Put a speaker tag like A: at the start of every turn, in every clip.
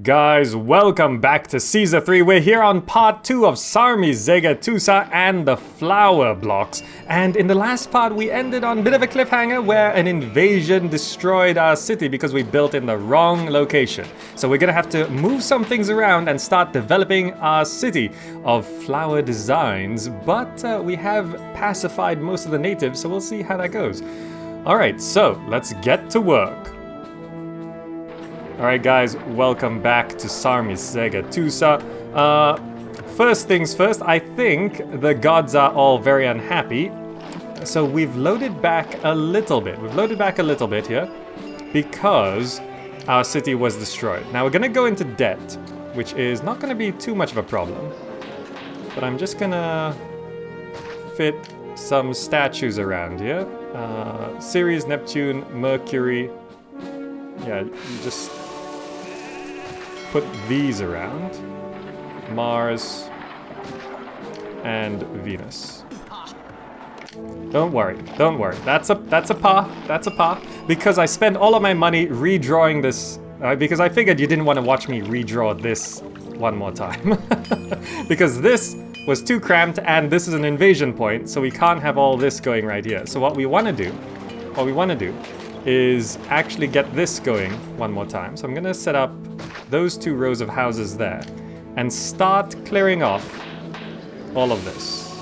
A: Guys, welcome back to Season 3. We're here on part 2 of Sarmizegetusa and the flower blocks. And in the last part, we ended on a bit of a cliffhanger where an invasion destroyed our city because we built in the wrong location. So we're gonna have to move some things around and start developing our city of flower designs. But we have pacified most of the natives, so we'll see how that goes. Alright, so let's get to work. Alright guys, welcome back to Sarmizegetusa. First things first, I think the gods are all very unhappy. So we've loaded back a little bit. We've loaded back a little bit here because our city was destroyed. Now we're gonna go into debt, which is not gonna be too much of a problem. But I'm just gonna fit some statues around here. Ceres, Neptune, Mercury. Yeah, you just put these around. Mars and Venus. Don't worry, don't worry. That's a par. Because I spent all of my money redrawing this, because I figured you didn't want to watch me redraw this one more time. Because this was too cramped and this is an invasion point, so we can't have all this going right here. So what we want to do is actually get this going one more time. So I'm gonna set up those 2 rows of houses there and start clearing off all of this.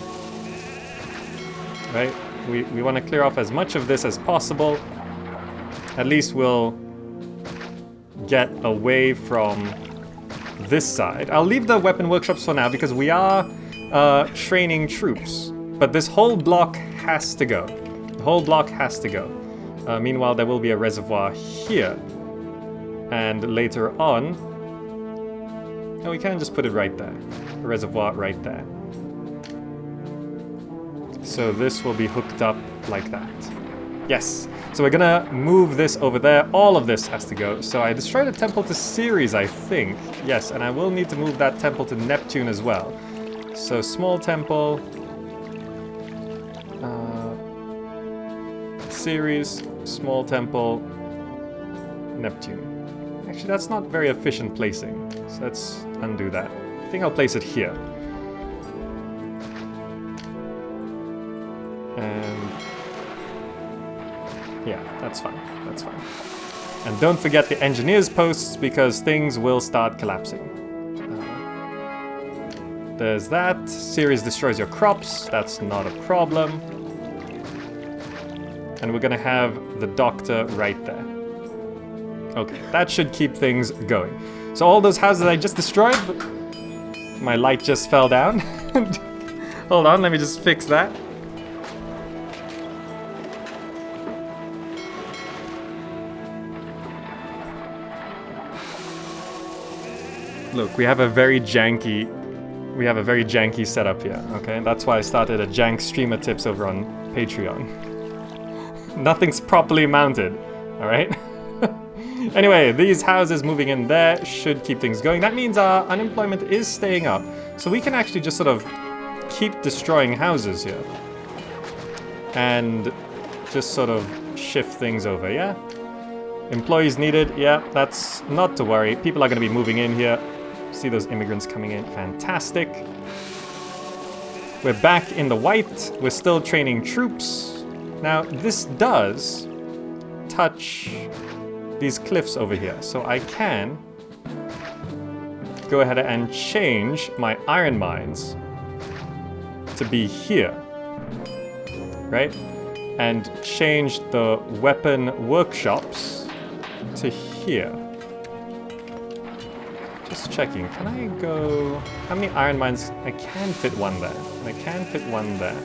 A: Right? We want to clear off as much of this as possible. At least we'll get away from this side. I'll leave the weapon workshops for now because we are training troops. But this whole block has to go. The whole block has to go. Meanwhile, there will be a reservoir here. And later on... Oh, we can just put it right there. A reservoir right there. So this will be hooked up like that. Yes! So we're gonna move this over there. All of this has to go. So I destroyed a temple to Ceres, I think. Yes, and I will need to move that temple to Neptune as well. So small temple... Ceres, small temple, Neptune. Actually, that's not very efficient placing, so let's undo that. I think I'll place it here. And yeah, that's fine, that's fine. And don't forget the engineer's posts because things will start collapsing. There's that. Ceres destroys your crops, that's not a problem. And we're gonna have the doctor right there. Okay, that should keep things going. So all those houses I just destroyed, my light just fell down. Hold on, let me just fix that. Look, we have a very janky setup here, okay? That's why I started a jank streamer tips over on Patreon. Nothing's properly mounted, all right? Anyway, these houses moving in there should keep things going. That means our unemployment is staying up. So we can actually just sort of keep destroying houses here. And just sort of shift things over, yeah? Employees needed, yeah, that's not to worry. People are going to be moving in here. See those immigrants coming in, fantastic. We're back in the white. We're still training troops. Now, this does touch these cliffs over here, so I can go ahead and change my iron mines to be here, right? And change the weapon workshops to here. Just checking, can I go... How many iron mines? I can fit one there. I can fit one there.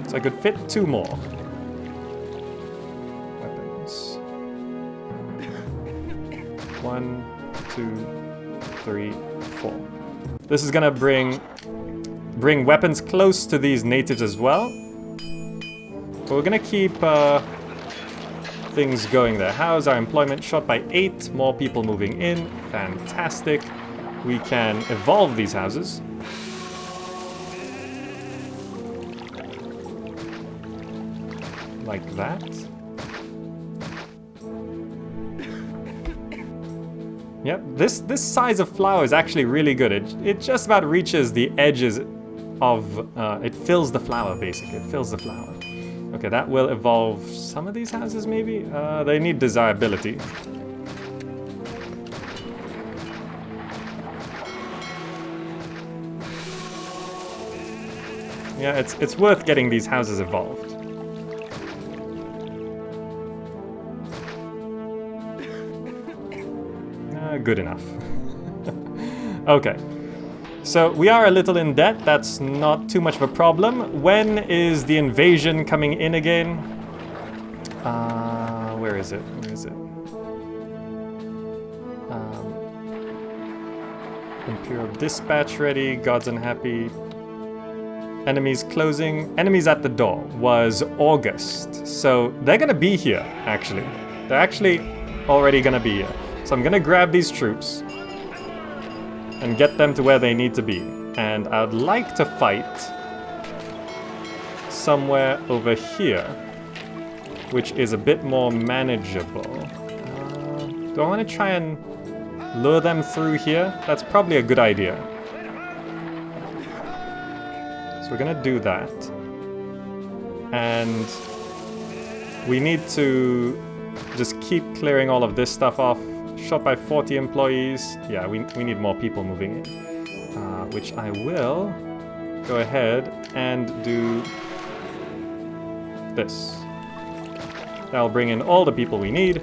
A: So I could fit 2 more. Weapons. 1, 2, 3, 4. This is gonna bring weapons close to these natives as well. But we're gonna keep things going there. How's our employment? Shot by 8. More people moving in. Fantastic. We can evolve these houses. Like that. Yep, this size of flower is actually really good. It just about reaches the edges of, it fills the flower basically, it fills the flower. Okay, that will evolve some of these houses maybe? They need desirability. Yeah, it's worth getting these houses evolved. Good enough. Okay. So we are a little in debt. That's not too much of a problem. When is the invasion coming in again? Where is it? Where is it? Imperial dispatch ready. Gods unhappy. Enemies closing. Enemies at the door was August. So they're gonna be here, actually. They're actually already gonna be here. So I'm gonna grab these troops and get them to where they need to be. And I'd like to fight somewhere over here, which is a bit more manageable. Do I want to try and lure them through here? That's probably a good idea. So we're gonna do that. And we need to just keep clearing all of this stuff off. Shot by 40 employees. Yeah, we need more people moving in. Which I will go ahead and do this. That'll bring in all the people we need.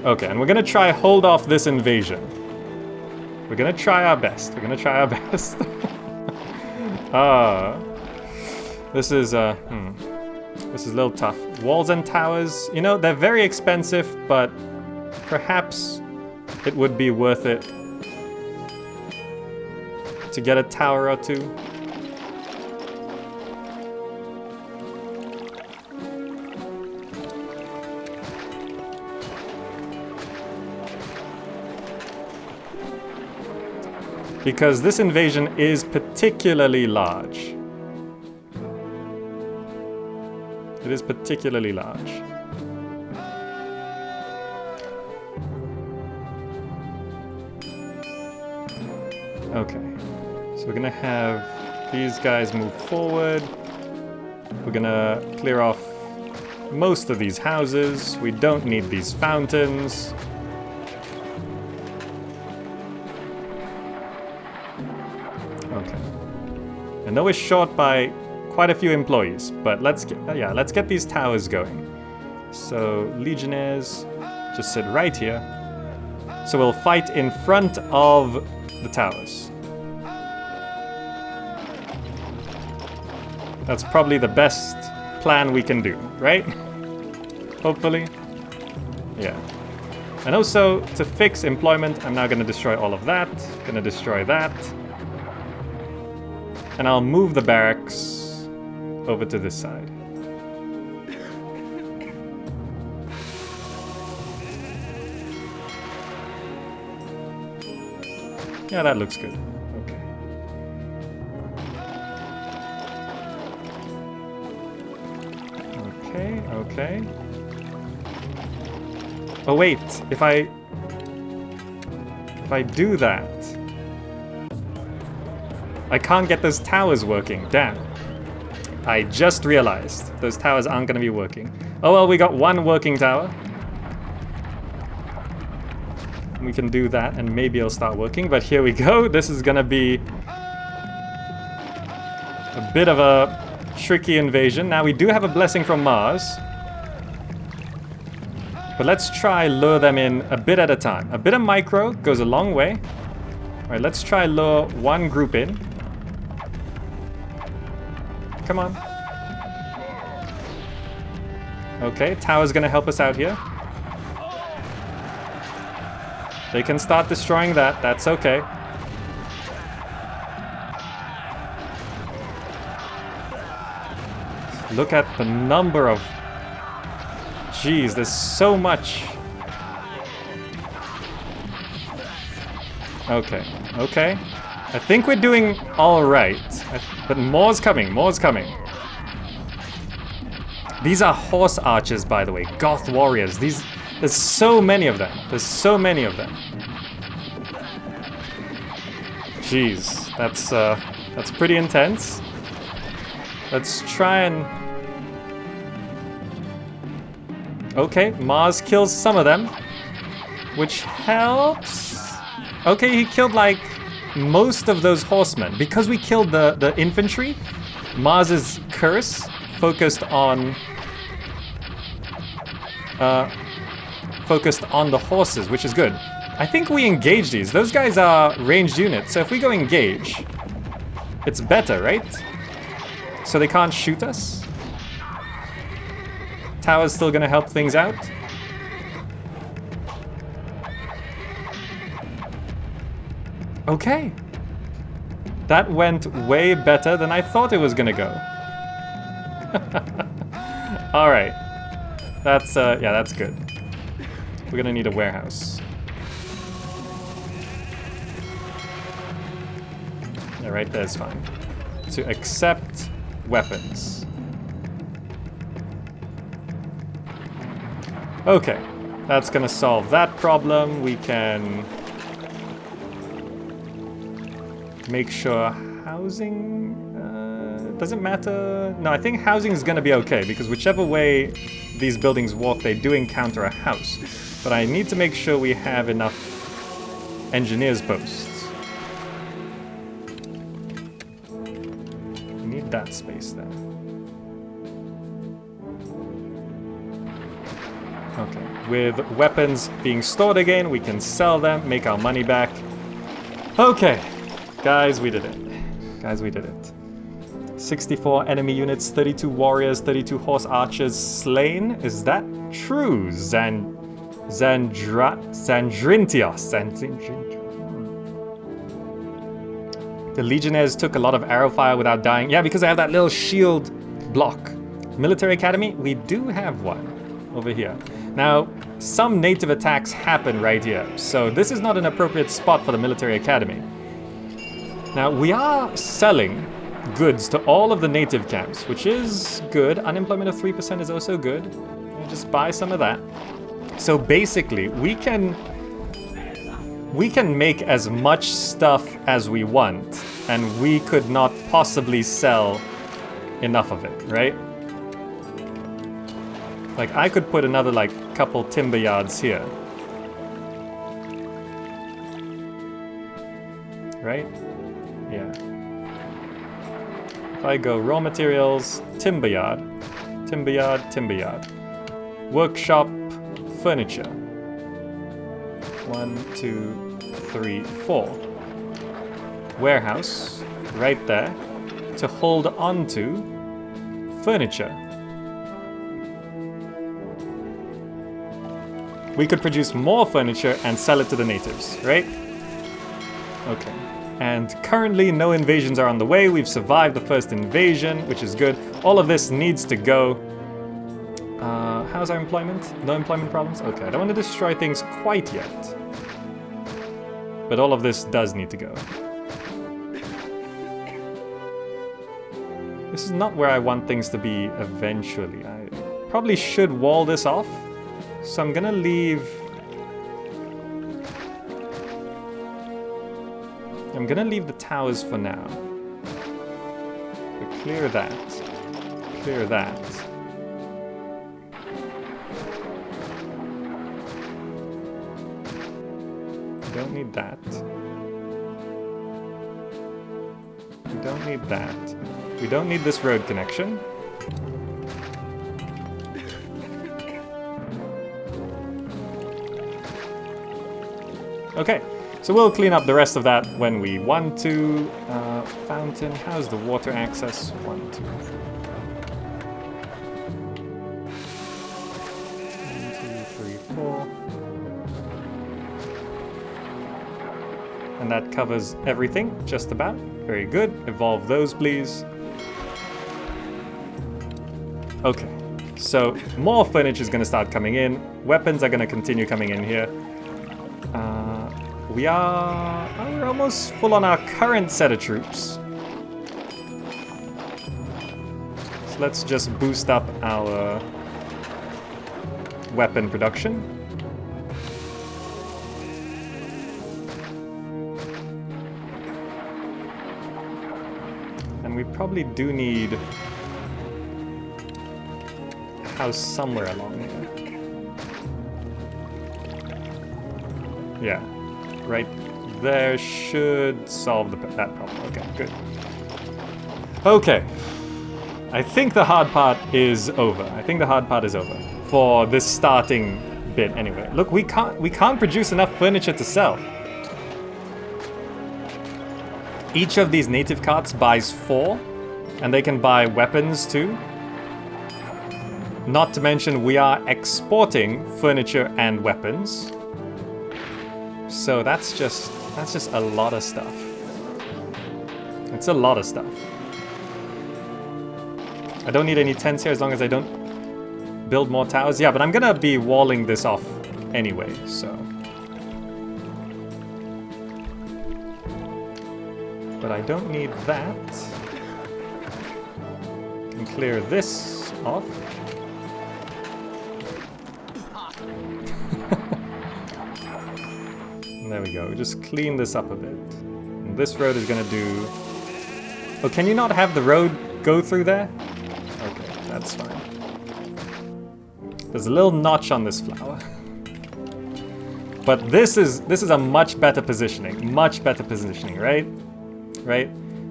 A: Okay, and we're gonna try hold off this invasion. We're gonna try our best. We're gonna try our best. This is a little tough. Walls and towers, you know, they're very expensive, but perhaps it would be worth it to get a tower or two. Because this invasion is particularly large. It is particularly large. Okay, so we're gonna have these guys move forward. We're gonna clear off most of these houses. We don't need these fountains. Okay. I know we're short by quite a few employees, but let's get these towers going. So legionnaires just sit right here. So we'll fight in front of the towers. That's probably the best plan we can do, right? Hopefully. Yeah. And also to fix employment, I'm now going to destroy all of that. Going to destroy that. And I'll move the barracks over to this side. Yeah, that looks good. Okay. Okay, okay. Oh wait, if I do that, I can't get those towers working. Damn. I just realized those towers aren't going to be working. Oh well, we got one working tower. We can do that and maybe it'll start working, but here we go. This is gonna be a bit of a tricky invasion. Now we do have a blessing from Mars, but let's try lure them in a bit at a time. A bit of micro goes a long way. All right, let's try lure one group in. Come on. Okay, tower's gonna help us out here. They can start destroying that. That's okay. Look at the number of... Jeez, there's so much. Okay, okay. I think we're doing all right. But more's coming, more's coming. These are horse archers, by the way. Goth warriors. There's so many of them. There's so many of them. Jeez, that's pretty intense. Let's try and... Okay, Mars kills some of them, which helps. Okay, he killed like most of those horsemen. Because we killed the infantry, Mars's curse focused on the horses, which is good. I think we engage these. Those guys are ranged units, so if we go engage, it's better, right? So they can't shoot us. Tower's still gonna help things out. Okay. That went way better than I thought it was gonna go. Alright. That's, yeah, that's good. We're gonna need a warehouse. Yeah, right there's fine. To accept weapons. Okay, that's gonna solve that problem. We can make sure housing doesn't matter. No, I think housing is gonna be okay because whichever way these buildings walk, they do encounter a house. But I need to make sure we have enough engineers posts. We need that space there. Okay, with weapons being stored again, we can sell them, make our money back. Okay, guys, we did it. Guys, we did it. 64 enemy units, 32 warriors, 32 horse archers slain. Is that true? Zandrintios. The legionnaires took a lot of arrow fire without dying. Yeah, because I have that little shield block. Military academy, we do have one over here. Now, some native attacks happen right here, so this is not an appropriate spot for the military academy. Now, we are selling goods to all of the native camps, which is good. Unemployment of 3% is also good. I'll just buy some of that. So basically, we can make as much stuff as we want, and we could not possibly sell enough of it, right? Like, I could put another, like, couple timber yards here. Right? Yeah. If I go raw materials, timber yard, timber yard, timber yard. Workshop, furniture. 1, 2, 3, 4. Warehouse, right there, to hold on to furniture. We could produce more furniture and sell it to the natives, right? Okay. And currently no invasions are on the way. We've survived the first invasion, which is good. All of this needs to go. How's our employment? No employment problems? Okay, I don't want to destroy things quite yet. But all of this does need to go. This is not where I want things to be eventually. I probably should wall this off. So I'm gonna leave... I'm gonna leave the towers for now. But clear that. Clear that. We don't need that. We don't need that. We don't need this road connection. Okay, so we'll clean up the rest of that when we want to. Fountain, how's the water access? 1, 2, 3, 4. 1, 2, 3, 4. And that covers everything, just about. Very good. Evolve those, please. Okay, so more furniture is going to start coming in. Weapons are going to continue coming in here. We're almost full on our current set of troops. So let's just boost up our weapon production. And we probably do need a house somewhere along here. Yeah, right there should solve that problem. Okay, good. Okay, I think the hard part is over. I think the hard part is over for this starting bit anyway. Look, we can't produce enough furniture to sell. Each of these native carts buys 4, and they can buy weapons too. Not to mention we are exporting furniture and weapons. So that's just a lot of stuff. It's a lot of stuff. I don't need any tents here as long as I don't build more towers. Yeah, but I'm gonna be walling this off anyway, so. But I don't need that. Can clear this off. There we go. Just clean this up a bit. And this road is gonna do. Oh, can you not have the road go through there? Okay, that's fine. There's a little notch on this flower. But this is a much better positioning. Much better positioning, right? Right?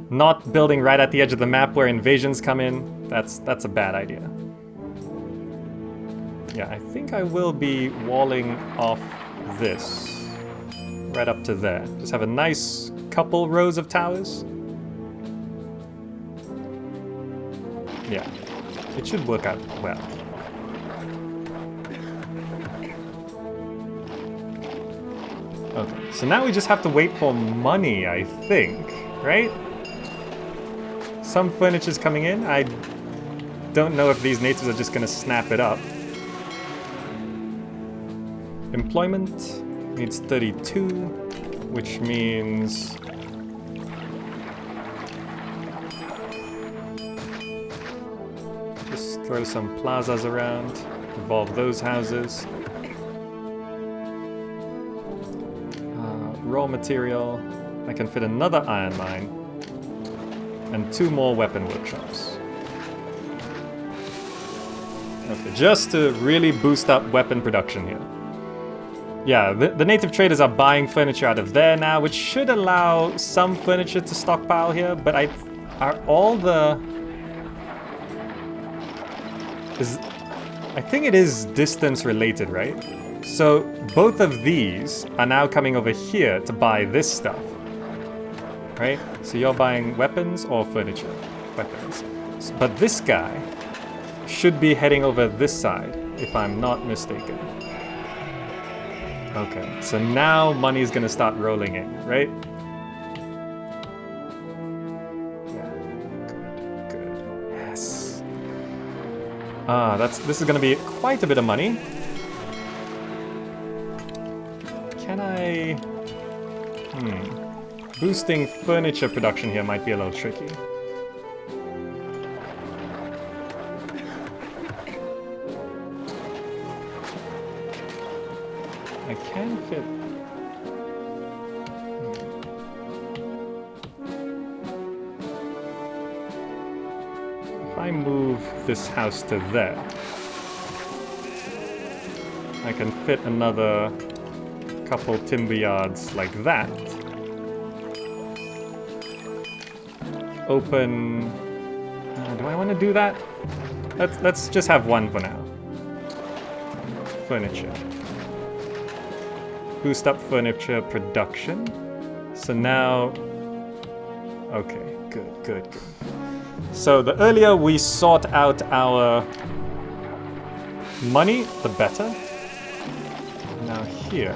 A: Not building right at the edge of the map where invasions come in. That's a bad idea. Yeah, I think I will be walling off this. Right up to there. Just have a nice couple rows of towers. Yeah, it should work out well. Okay, so now we just have to wait for money, I think, right? Some furniture's coming in. I don't know if these natives are just gonna snap it up. Employment needs 32, which means just throw some plazas around, evolve those houses. Raw material, I can fit another iron mine and 2 more weapon workshops. Okay, just to really boost up weapon production here. Yeah, the native traders are buying furniture out of there now, which should allow some furniture to stockpile here, but I think it is distance related, right? So both of these are now coming over here to buy this stuff, right? So you're buying weapons or furniture? Weapons. But this guy should be heading over this side, if I'm not mistaken. Okay, so now money is gonna start rolling in, right? Good. Yes. This is gonna be quite a bit of money. Can I? Boosting furniture production here might be a little tricky. I can fit. If I move this house to there, I can fit another couple timber yards like that. Open. Do I want to do that? Let's just have one for now. Furniture. Boost up furniture production. So now, okay, good. So the earlier we sort out our money, the better. Now here,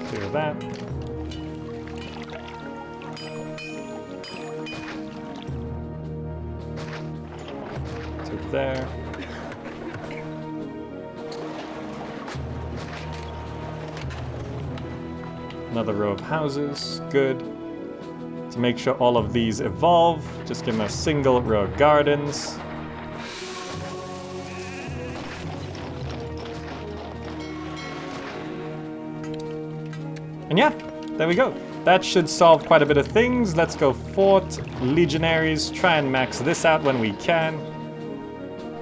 A: clear that. To there. Another row of houses, good. To make sure all of these evolve, just give them a single row of gardens. And yeah, there we go. that should solve quite a bit of things. Let's go Fort, Legionaries, try and max this out when we can.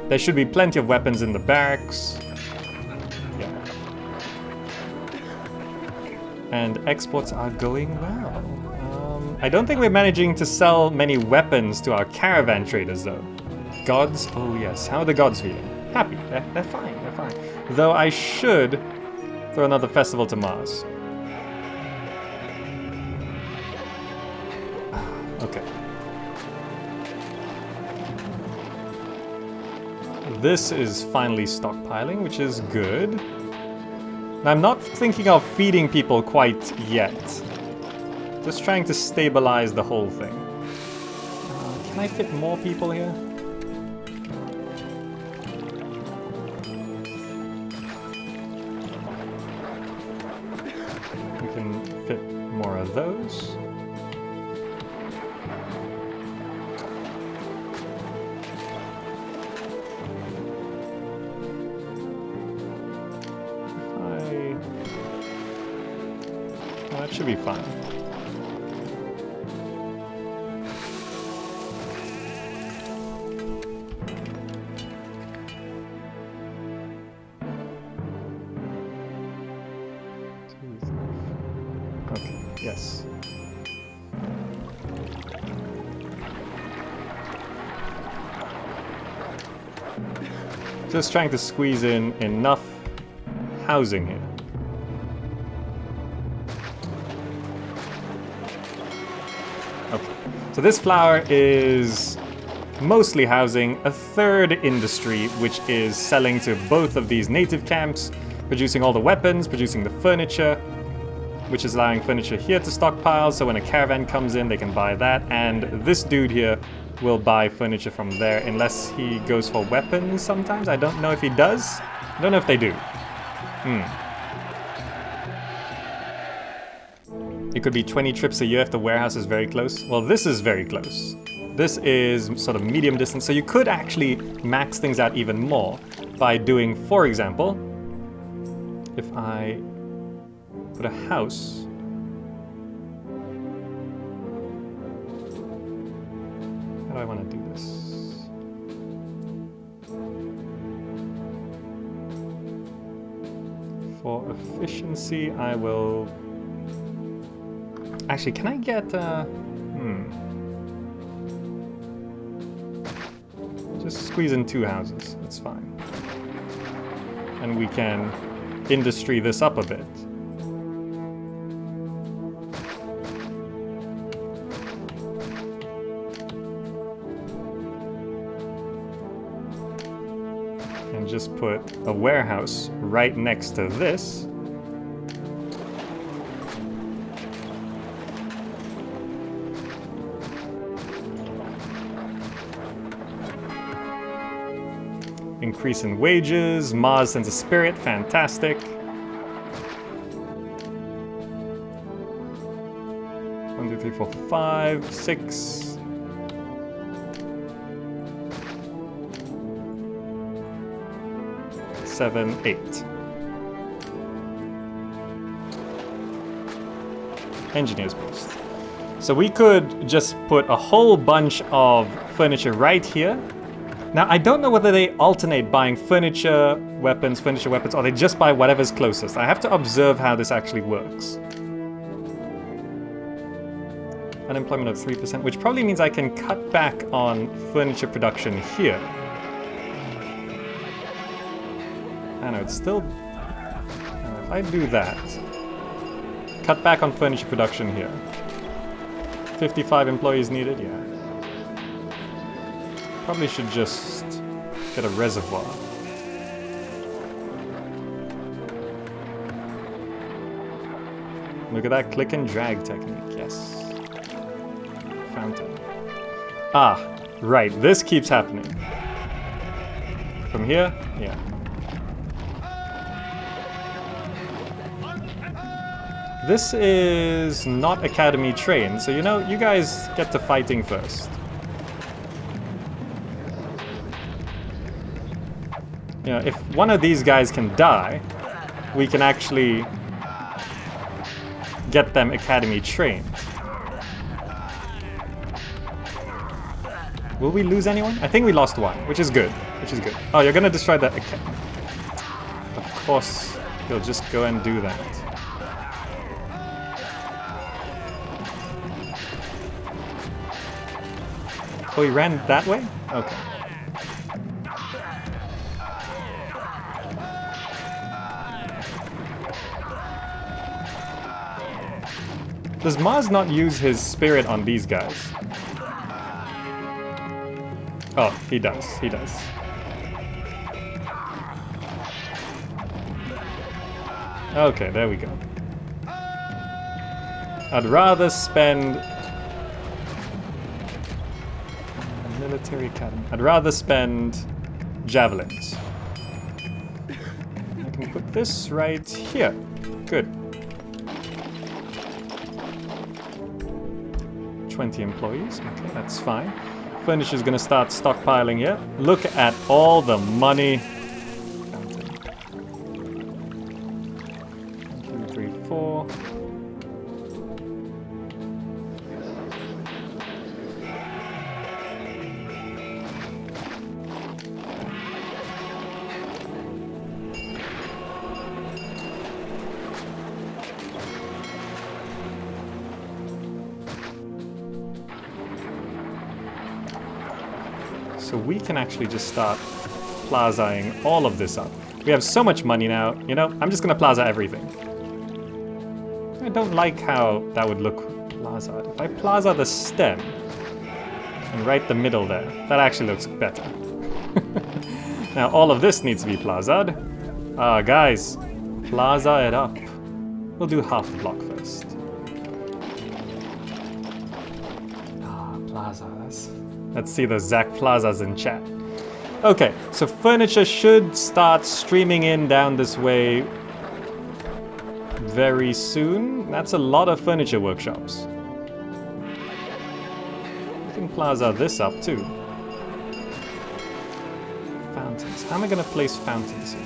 A: There should be plenty of weapons in the barracks. Yeah. And exports are going well. I don't think we're managing to sell many weapons to our caravan traders though. Gods? Oh yes. How are the gods feeling? Happy. They're fine. They're fine. Though I should throw another festival to Mars. Okay. This is finally stockpiling, which is good. I'm not thinking of feeding people quite yet. Just trying to stabilize the whole thing. Can I fit more people here? We can fit more of those. That should be fine. Okay, yes. Just trying to squeeze in enough housing here. Okay, so this flower is mostly housing a third industry, which is selling to both of these native camps, producing all the weapons, producing the furniture, which is allowing furniture here to stockpile, so when a caravan comes in, they can buy that, and this dude here will buy furniture from there, unless he goes for weapons sometimes. I don't know if he does. I don't know if they do. It could be 20 trips a year if the warehouse is very close. Well, this is very close. This is sort of medium distance, so you could actually max things out even more by doing, for example, if I put a house. How do I want to do this? For efficiency, I will... Actually, can I get... Just squeeze in 2 houses, that's fine. And we can industry this up a bit. And just put a warehouse right next to this. Increase in wages, Mars sends a spirit, fantastic. 1, 2, 3, 4, 5, 6. Seven, 8. Engineer's post. So we could just put a whole bunch of furniture right here. Now, I don't know whether they alternate buying furniture, weapons, or they just buy whatever's closest. I have to observe how this actually works. Unemployment of 3%, which probably means I can cut back on furniture production here. I know, it's still... if I do that, cut back on furniture production here. 55 employees needed, yeah. Probably should just get a reservoir. Look at that click and drag technique, yes. Fountain. Ah, right, this keeps happening. From here? Yeah. This is not academy trained, so you know, you guys get to fighting first. You know, if one of these guys can die, we can actually get them academy trained. Will we lose anyone? I think we lost one, which is good. Which is good. Oh, you're gonna destroy that academy. Of course, you'll just go and do that. Oh, he ran that way? Okay. Does Mars not use his spirit on these guys? Oh, he does. He does. Okay, there we go. I'd rather spend... Military Academy. I'd rather spend javelins. I can put this right here. Good. 20 employees. Okay, that's fine. Furniture's gonna start stockpiling here. Look at all the money. Fountain. 1, 2, 3, 4. So we can actually just start plazaing all of this up. We have so much money now, you know, I'm just gonna plaza everything. I don't like how that would look plazaed. If I plaza the stem and right the middle there, that actually looks better. Now all of this needs to be plazaed. Guys, plaza it up. We'll do half the block first. Plazas. Let's see those Zach Plazas in chat. Okay, so furniture should start streaming in down this way very soon. That's a lot of furniture workshops. We can plaza this up too. Fountains. How am I gonna place fountains here?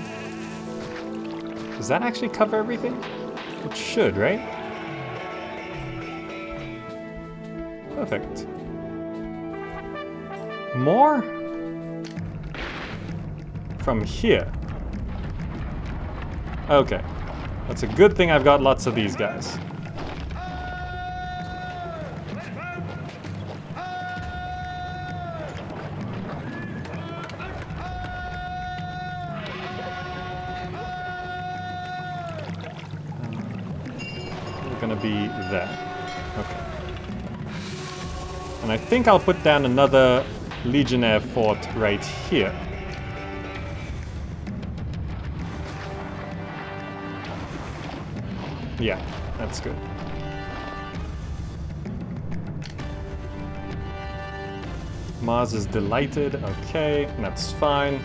A: Does that actually cover everything? It should, right? Perfect. More? From here. Okay. That's a good thing I've got lots of these guys. We're gonna be there. Okay. And I think I'll put down another Legionnaire fort right here. Yeah, that's good. Mars is delighted. Okay, that's fine.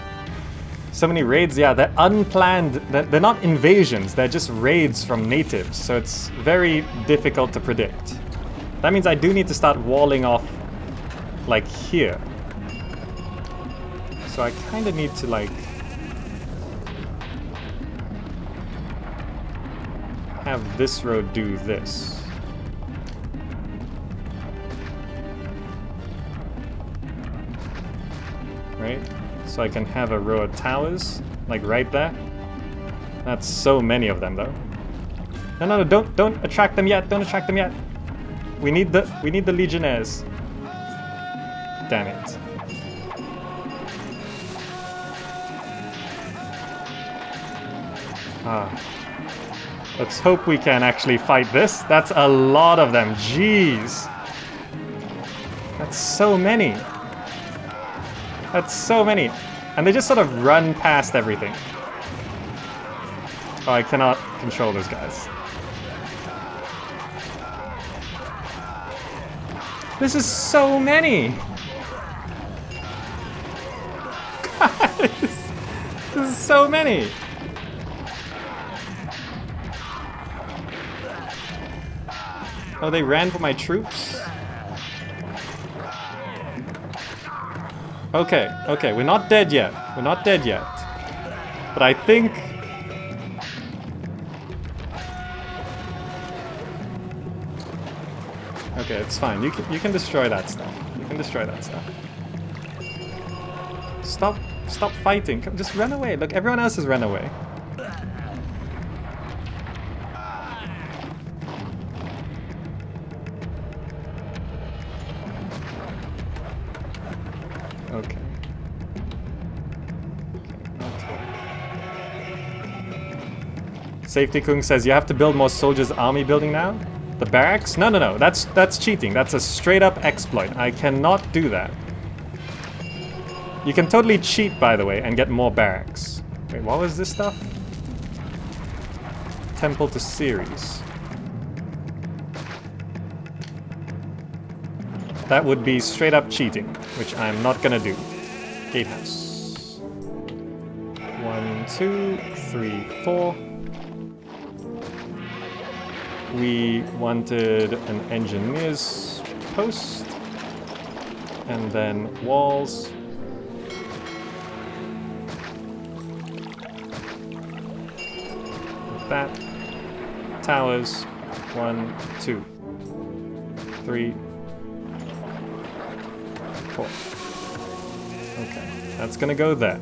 A: So many raids. Yeah, they're unplanned. They're not invasions. They're just raids from natives. So it's very difficult to predict. That means I do need to start walling off like here. So I kind of need to like have this road do this. Right? So I can have a row of towers, like right there. That's so many of them though. No, don't attract them yet, don't attract them yet. We need the Legionnaires. Damn it. Let's hope we can actually fight this. That's a lot of them. Jeez. That's so many. That's so many. And they just sort of run past everything. Oh, I cannot control those guys. This is so many. Guys, this is so many. Oh, they ran for my troops? Okay, okay, we're not dead yet. We're not dead yet. But I think... Okay, it's fine. You can destroy that stuff. You can destroy that stuff. Stop fighting. Come, just run away. Look, everyone else has run away. Okay. Safety Kung says you have to build more soldiers' army building now? The barracks? No. That's cheating. That's a straight up exploit. I cannot do that. You can totally cheat, by the way, and get more barracks. Wait, what was this stuff? Temple to Ceres. That would be straight up cheating, which I'm not gonna do. Gatehouse. 1, 2, 3, 4. We wanted an engineer's post. And then walls. That. Towers. 1, 2, 3, 4. Okay, that's gonna go there.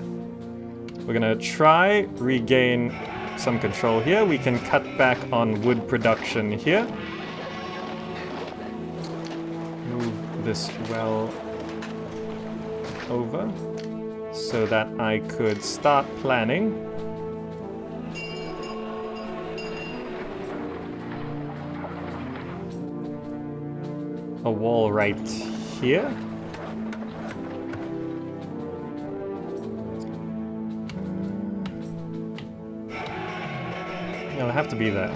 A: We're gonna try regain some control here. We can cut back on wood production here. Move this well over so that I could start planning. A wall right here. It'll have to be there.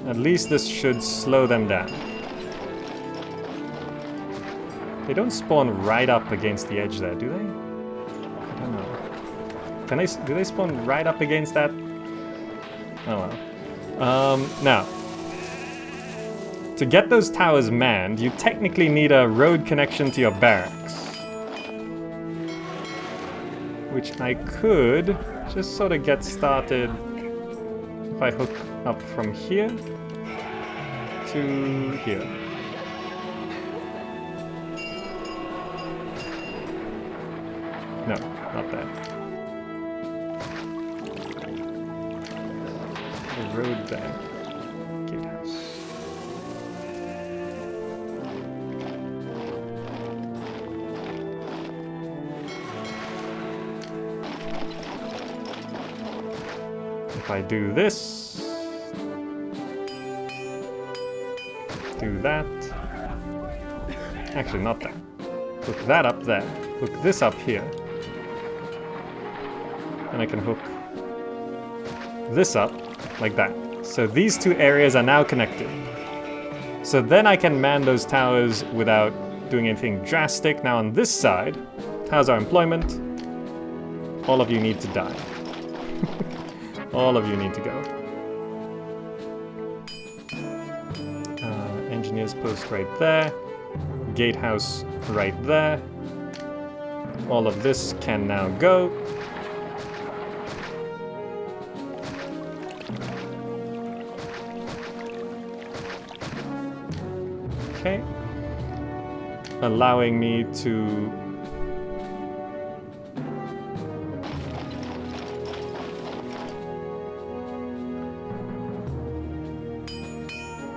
A: At least this should slow them down. They don't spawn right up against the edge there, do they? I don't know. Do they spawn right up against that? Oh well. Now, to get those towers manned, you technically need a road connection to your barracks. Which I could just sort of get started if I hook up from here to here. No, not that. The road there. Gatehouse. If I do this, do that. Actually, not that. Hook that up there. Hook this up here. And I can hook this up like that. So these two areas are now connected. So then I can man those towers without doing anything drastic. Now on this side, how's our employment? All of you need to die. All of you need to go. Engineer's post right there. Gatehouse right there. All of this can now go. Okay. Allowing me to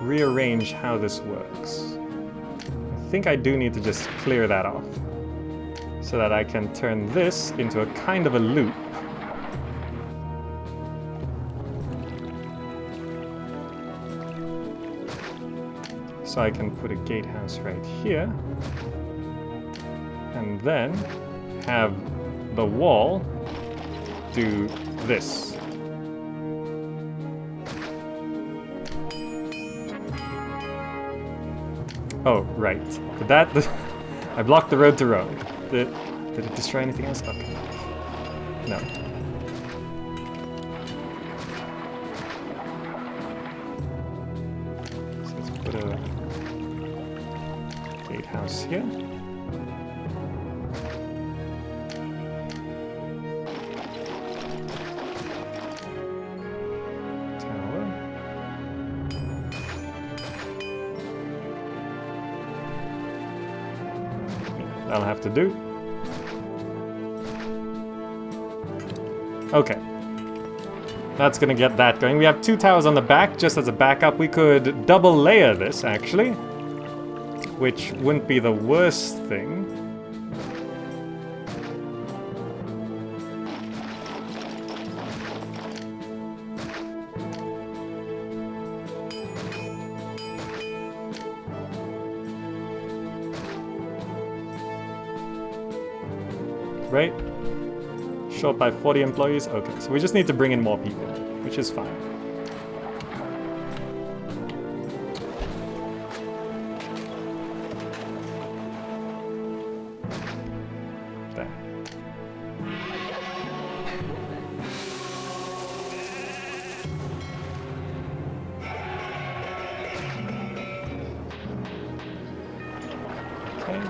A: rearrange how this works. I think I do need to just clear that off so that I can turn this into a kind of a loop. So I can put a gatehouse right here and then have the wall do this. Oh, right. Did that... I blocked the road to Rome. Did it destroy anything else? Okay. No. So let's put a gatehouse here. That'll have to do. Okay. That's gonna get that going. We have 2 towers on the back, just as a backup. We could double layer this, actually. Which wouldn't be the worst thing. Right? Short by 40 employees? Okay, so we just need to bring in more people, which is fine. There. Okay.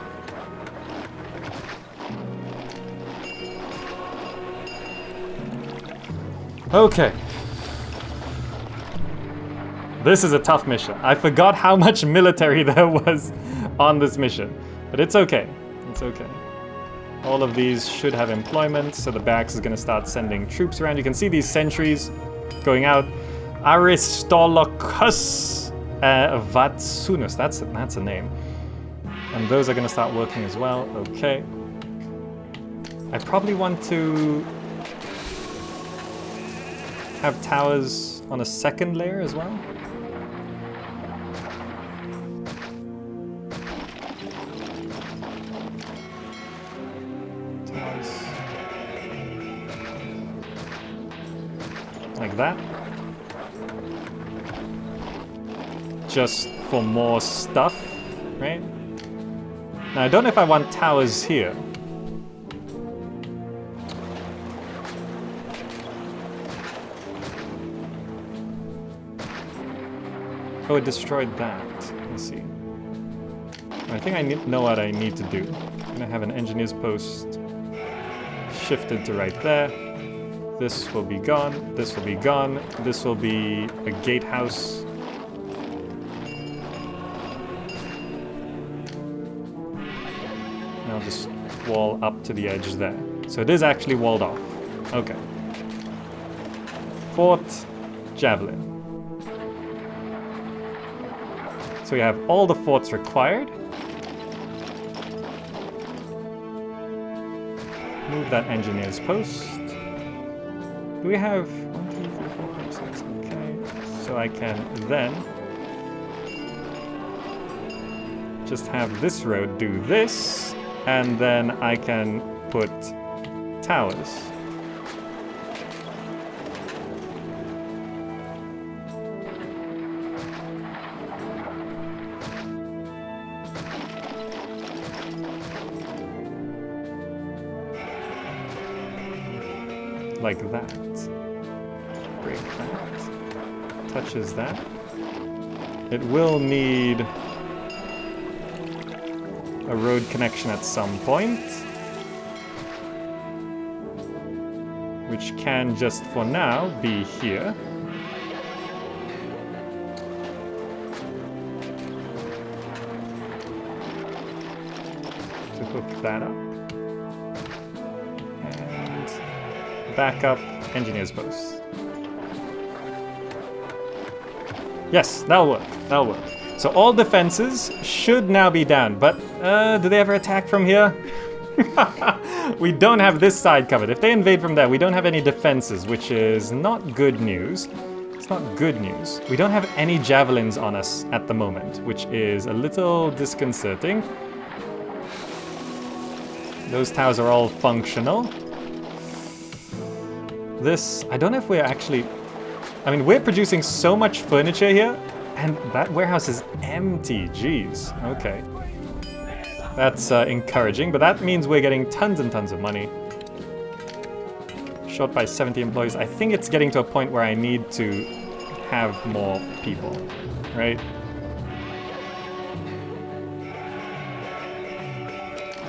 A: Okay. This is a tough mission. I forgot how much military there was on this mission. But it's okay. It's okay. All of these should have employment, so the barracks is going to start sending troops around. You can see these sentries going out. Aristolochus Vatsunus. That's a name. And those are going to start working as well. Okay. I probably want to have towers on a second layer as well. Towers. Like that. Just for more stuff, right? Now I don't know if I want towers here. Oh, it destroyed that. Let's see. I think I know what I need to do. I'm gonna have an engineer's post shifted to right there. This will be gone. This will be gone. This will be a gatehouse. And I'll just wall up to the edge there. So it is actually walled off. Okay. Fort Javelin. So we have all the forts required. Move that engineer's post. Do we have 1, 2, 3, 4, 5, 6? Okay. So I can then just have this road do this, and then I can put towers. Like that. Break that. Touches that. It will need a road connection at some point, which can just for now be here. To hook that up. Backup engineer's post. Yes, that'll work. That'll work. So all defenses should now be down, but do they ever attack from here? We don't have this side covered. If they invade from there, we don't have any defenses, which is not good news. It's not good news. We don't have any javelins on us at the moment, which is a little disconcerting. Those towers are all functional. This, I don't know if we're actually... I mean, we're producing so much furniture here, and that warehouse is empty. Jeez. Okay. That's encouraging, but that means we're getting tons and tons of money. Short by 70 employees. I think it's getting to a point where I need to have more people, right?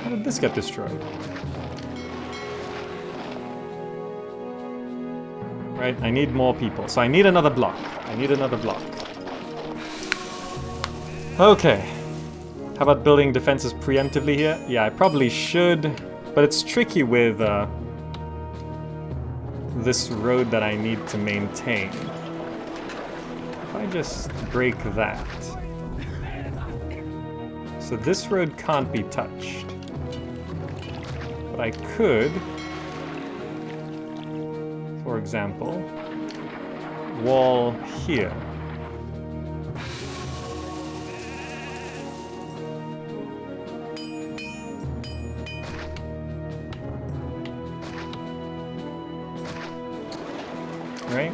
A: How did this get destroyed? Right, I need more people. So I need another block. I need another block. Okay. How about building defenses preemptively here? Yeah, I probably should, but it's tricky with this road that I need to maintain. If I just break that. So this road can't be touched. But I could, for example, wall here. Right?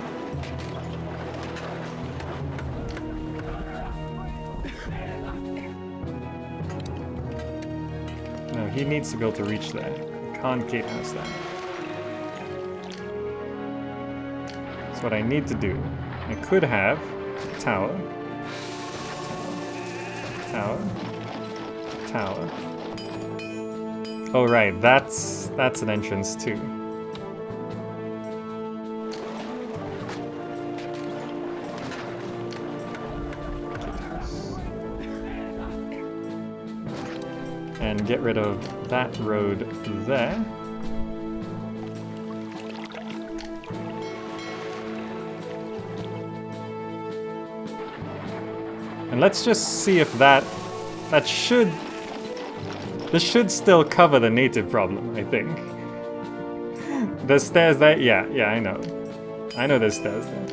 A: No, he needs to be able to reach there. Can't gatehouse that. That's what I need to do. I could have tower, tower, tower. Oh right, that's an entrance too. And get rid of that road there. And let's just see if this should still cover the native problem, I think. There's stairs there? Yeah, I know. I know there's stairs there.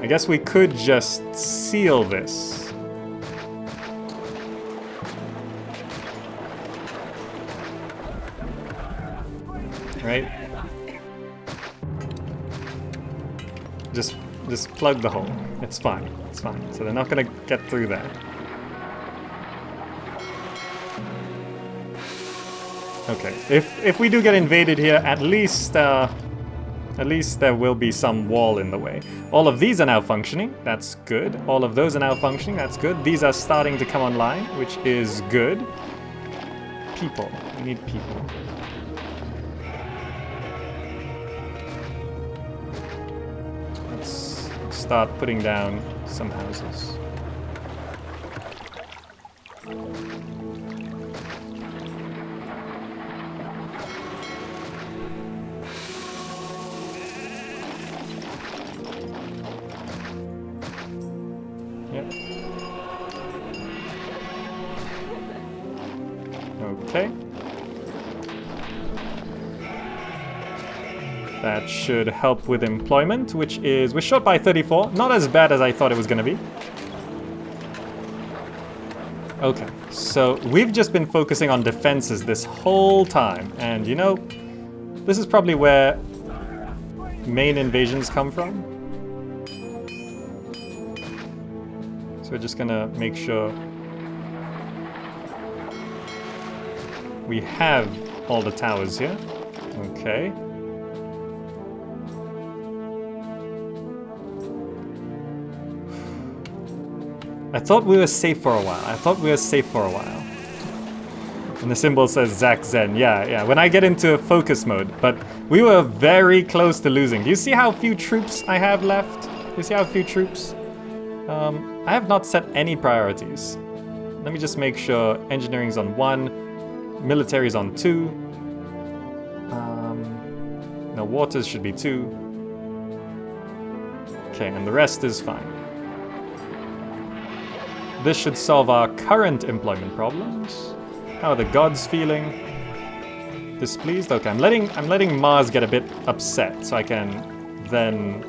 A: I guess we could just seal this. Right? Just plug the hole. It's fine. It's fine. So they're not gonna get through there. Okay. If we do get invaded here, at least there will be some wall in the way. All of these are now functioning. That's good. All of those are now functioning. That's good. These are starting to come online, which is good. People. We need people. Start putting down some houses. Yep. Okay. That should help with employment, which is... We're short by 34. Not as bad as I thought it was going to be. Okay, so we've just been focusing on defenses this whole time. And, you know, this is probably where main invasions come from. So we're just going to make sure we have all the towers here. Okay. I thought we were safe for a while. And the symbol says Zach Zen. Yeah. When I get into focus mode. But we were very close to losing. Do you see how few troops I have left? Do you see how few troops? I have not set any priorities. Let me just make sure engineering's on 1. Military's on 2. No, waters should be 2. Okay, and the rest is fine. This should solve our current employment problems. How are the gods feeling? Displeased? Okay, I'm letting Mars get a bit upset so I can then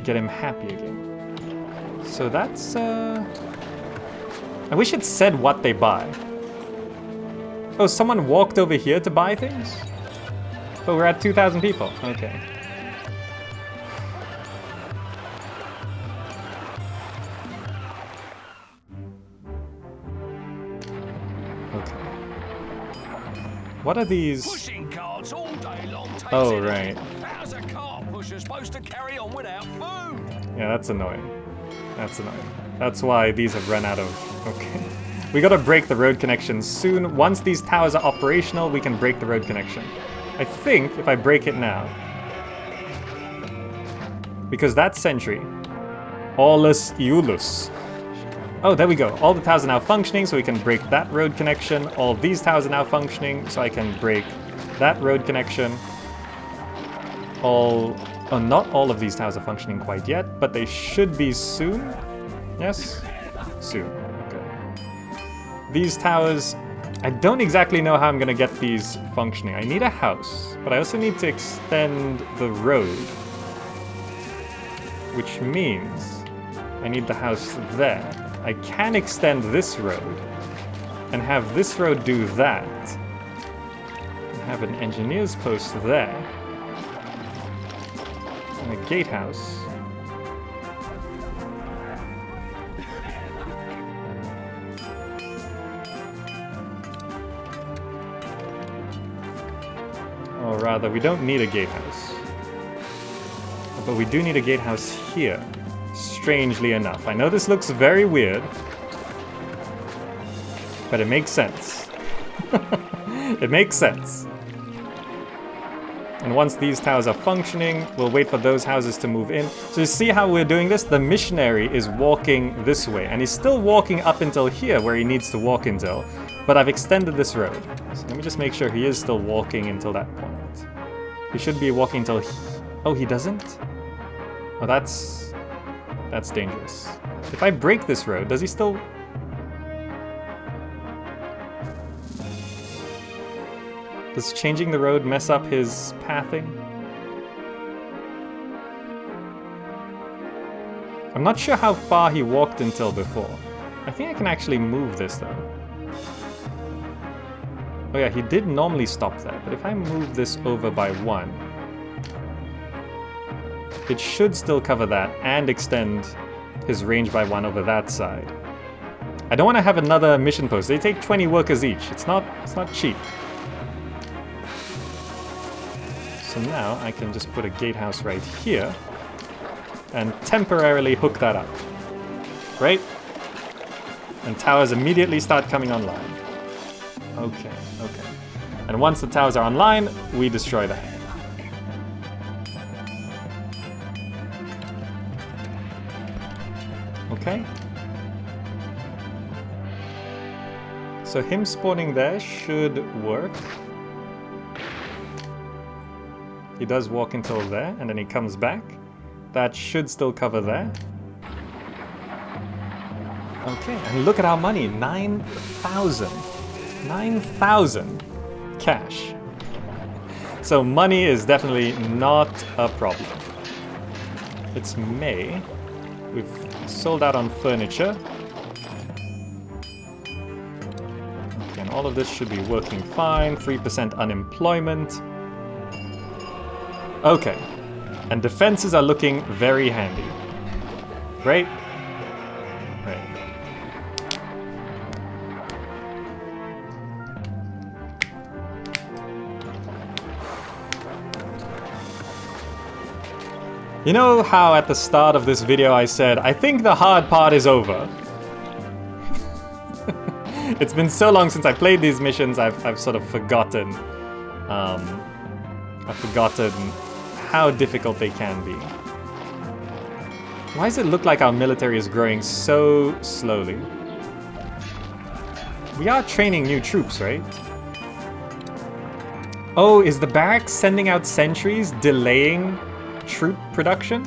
A: get him happy again. So that's I wish it said what they buy. Oh, someone walked over here to buy things? Oh, we're at 2,000 people. Okay. What are these?
B: Pushing carts all day long.
A: Oh, right.
B: How's a cart pusher supposed to carry on without food?
A: Yeah, that's annoying. That's why these have run out of... Okay. We gotta break the road connection soon. Once these towers are operational, we can break the road connection. I think if I break it now... Because that sentry Aulus Iulus. Oh, there we go. All the towers are now functioning, so we can break that road connection. All these towers are now functioning, so I can break that road connection. Oh, not all of these towers are functioning quite yet, but they should be soon. Yes? Soon. Okay. These towers, I don't exactly know how I'm gonna get these functioning. I need a house, but I also need to extend the road, which means I need the house there. I can extend this road and have this road do that. And have an engineer's post there. And a gatehouse. Or rather, we don't need a gatehouse. But we do need a gatehouse here. Strangely enough. I know this looks very weird, but it makes sense. It makes sense. And once these towers are functioning, we'll wait for those houses to move in. So you see how we're doing this? The missionary is walking this way, and he's still walking up until here where he needs to walk until, but I've extended this road. So let me just make sure he is still walking until that point. He should be walking until oh, he doesn't? Oh, that's dangerous. If I break this road, does he still... Does changing the road mess up his pathing? I'm not sure how far he walked until before. I think I can actually move this though. Oh yeah, he did normally stop there, but if I move this over by 1, it should still cover that and extend his range by 1 over that side. I don't want to have another mission post. They take 20 workers each. It's not cheap. So now I can just put a gatehouse right here and temporarily hook that up. Right? And towers immediately start coming online. Okay. And once the towers are online, we destroy that. Okay. So him spawning there should work. He does walk until there, and then he comes back. That should still cover there. Okay, and look at our money, 9,000. 9,000 cash. So money is definitely not a problem. It's May. We've sold out on furniture. Okay, and all of this should be working fine. 3% unemployment. Okay, and defenses are looking very handy. Right? Right. You know how at the start of this video I said, I think the hard part is over? It's been so long since I played these missions, I've sort of forgotten. I've forgotten how difficult they can be. Why does it look like our military is growing so slowly? We are training new troops, right? Oh, is the barracks sending out sentries delaying troop production?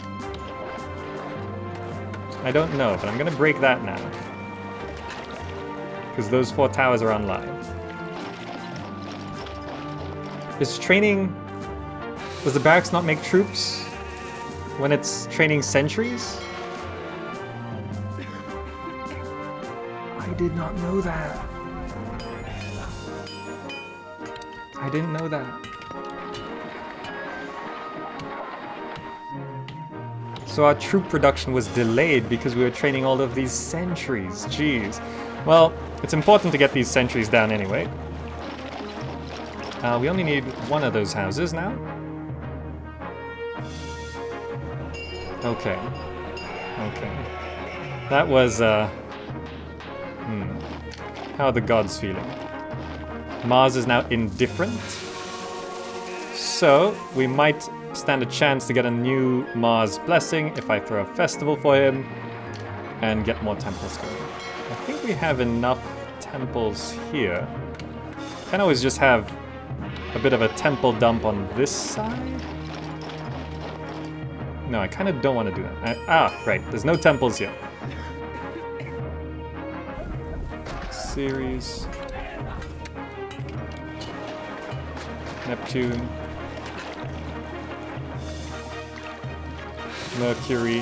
A: I don't know, but I'm gonna break that now. Because those 4 towers are online. Is training... Does the barracks not make troops when it's training sentries? I did not know that. I didn't know that. So our troop production was delayed because we were training all of these sentries. Jeez. Well, it's important to get these sentries down anyway. We only need 1 of those houses now. Okay. That was, How are the gods feeling? Mars is now indifferent. So, we might stand a chance to get a new Mars blessing if I throw a festival for him and get more temples going. I think we have enough temples here. Can always just have a bit of a temple dump on this side. No, I kind of don't want to do that. Right. There's no temples here. Ceres. Neptune. Mercury.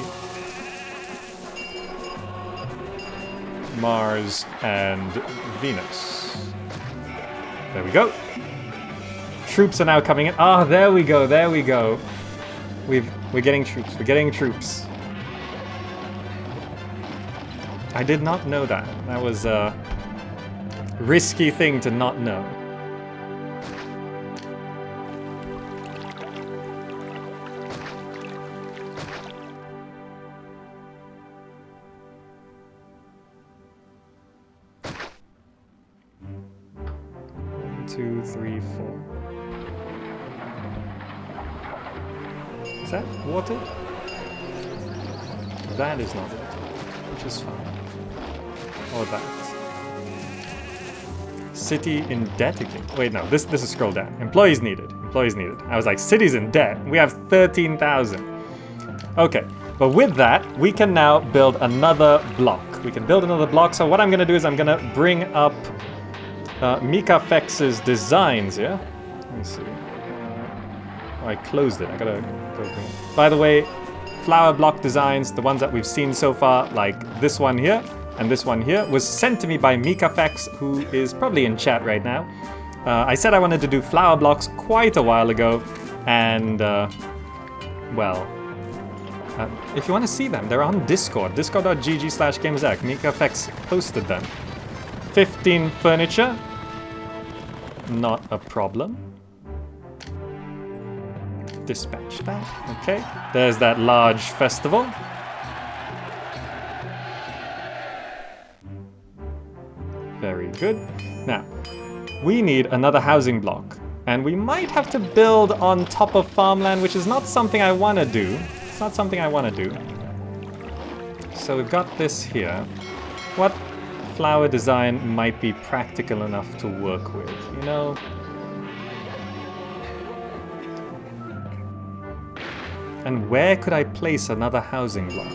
A: Mars and Venus. There we go. Troops are now coming in. Ah, there we go, there we go. We're getting troops, we're getting troops. I did not know that. That was a risky thing to not know. One, two, three, four. Is that watered? That is not watered, which is fine. Or that. City in debt again. Wait, no, this is scroll down. Employees needed. Employees needed. I was like, cities in debt. We have 13,000. Okay, but with that, we can now build another block. We can build another block. So what I'm gonna do is I'm gonna bring up Mika Fex's designs. Yeah. Let me see. Oh, I closed it. I gotta go bring it. By the way, flower block designs, the ones that we've seen so far, like this one here and this one here, was sent to me by Mika Fex, who is probably in chat right now. I said I wanted to do flower blocks quite a while ago, and well, if you want to see them, they're on Discord, discord.gg/GameZack. Mika Fex posted them. 15 furniture, not a problem. Dispatch that, okay. There's that large festival. Very good. Now, we need another housing block. And we might have to build on top of farmland, which is not something I want to do. It's not something I want to do. So we've got this here. What flower design might be practical enough to work with, you know? And where could I place another housing block?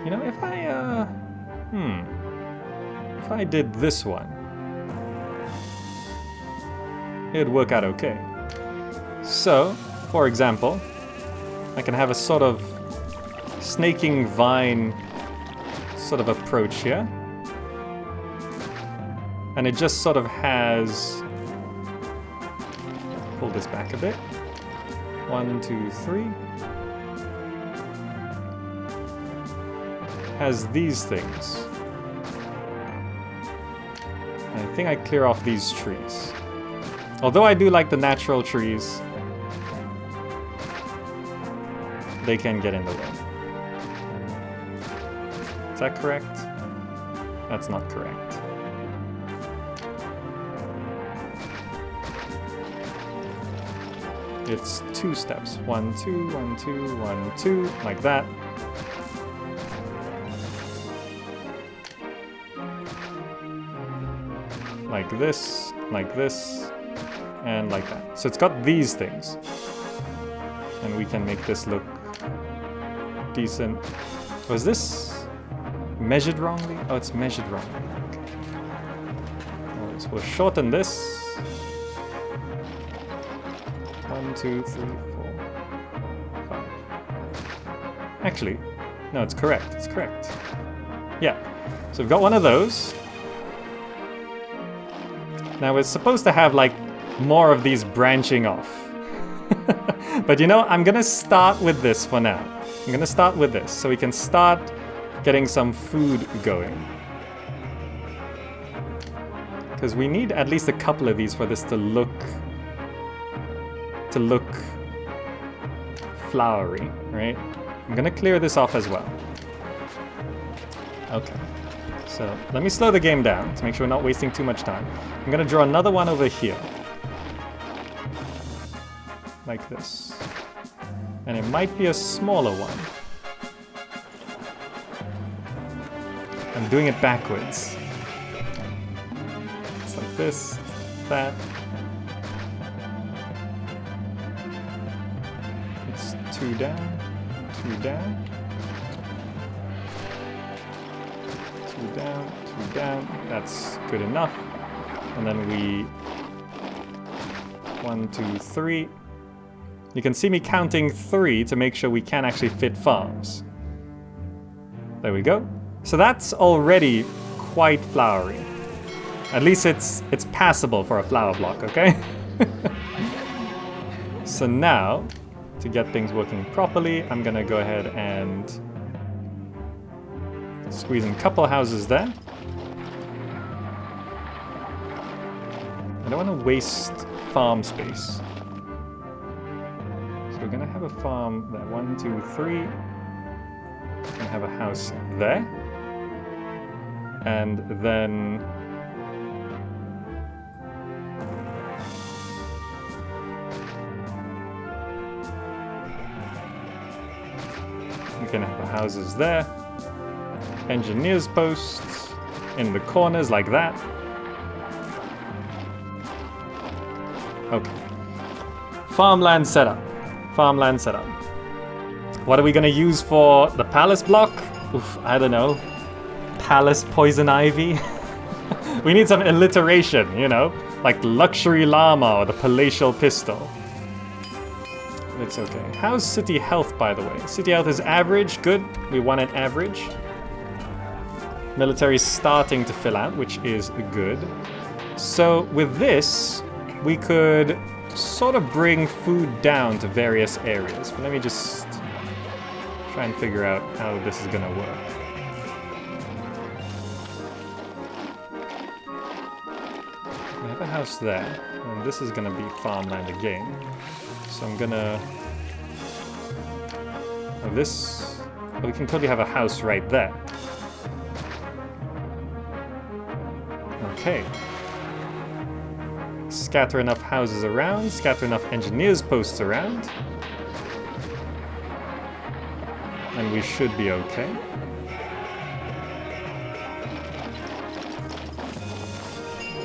A: You know, if I did this one, it'd work out okay. So, for example, I can have a sort of snaking vine sort of approach here. And it just sort of has... Pull this back a bit. 1, 2, 3. Has these things. I think I clear off these trees. Although I do like the natural trees, they can get in the way. Is that correct? That's not correct. It's 2 steps. 1, 2, 1, 2, 1, 2, like that. Like this, and like that. So it's got these things. And we can make this look decent. Was this measured wrongly? Oh, it's measured wrongly. Okay. So we'll shorten this. 1, 2, 3, 4, 5. Actually, no, it's correct. It's correct. Yeah. So we've got one of those. Now we're supposed to have like more of these branching off. But you know, I'm gonna start with this for now. I'm gonna start with this so we can start getting some food going. Because we need at least a couple of these for this to look flowery, right? I'm gonna clear this off as well. Okay. So let me slow the game down to make sure we're not wasting too much time. I'm gonna draw another one over here. like this. And it might be a smaller one. I'm doing it backwards. It's like this, that. It's 2 down, 2 down. 2 down, 2 down. That's good enough. And then we 1, 2, 3. You can see me counting 3 to make sure we can actually fit farms. There we go. So that's already quite flowery. At least it's passable for a flower block, okay? So now, to get things working properly, I'm gonna go ahead and squeeze in a couple houses there. I don't want to waste farm space. So we're gonna have a farm there. 1, 2, 3. We're gonna have a house there. And then we're gonna have houses there. Engineers posts in the corners like that. Okay. Farmland setup. Farmland setup. What are we gonna use for the palace block? Oof, I don't know. Palace poison ivy? We need some alliteration, you know? Like luxury llama or the palatial pistol. It's okay. How's city health, by the way? City health is average. Good. We want it average. Military is starting to fill out, which is good. So with this, we could sort of bring food down to various areas. But let me just try and figure out how this is gonna work. I have a house there, and this is gonna be farmland again. So I'm gonna... Oh, this... Oh, we can totally have a house right there. Okay. Scatter enough houses around, scatter enough engineers posts around. And we should be okay.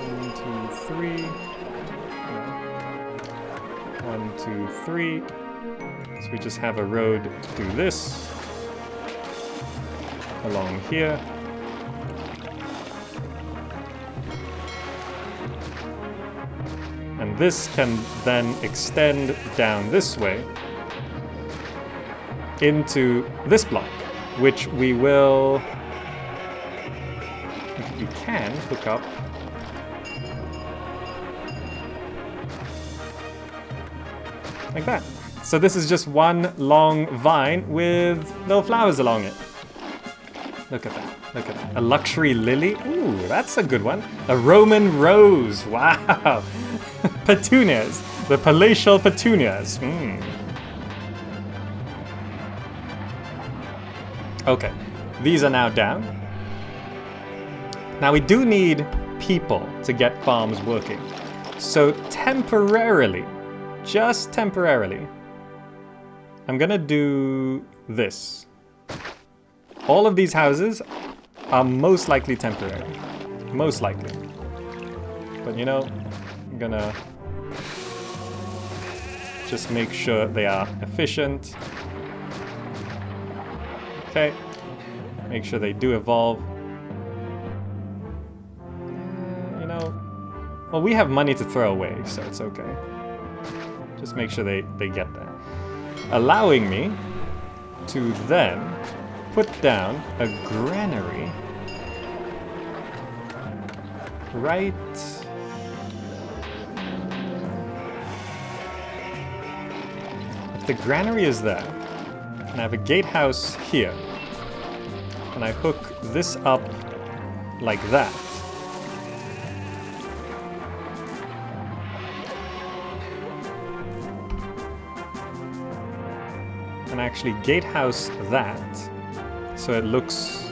A: One, two, three. 1, 2, 3. So we just have a road do this. Along here. And this can then extend down this way into this block, which we will... we can hook up like that. So this is just one long vine with little flowers along it. Look at that. Look at that. A luxury lily. Ooh, that's a good one. A Roman rose. Wow. Petunias. The palatial petunias. Okay. These are now down. Now we do need people to get farms working. So temporarily, just temporarily, I'm gonna do this. All of these houses are most likely temporary. Most likely. But you know, I'm gonna just make sure they are efficient. Okay. Make sure they do evolve. You know, well, we have money to throw away, so it's okay. Just make sure they get there. Allowing me to then put down a granary right... If the granary is there, and I have a gatehouse here, and I hook this up like that, and actually gatehouse that so it looks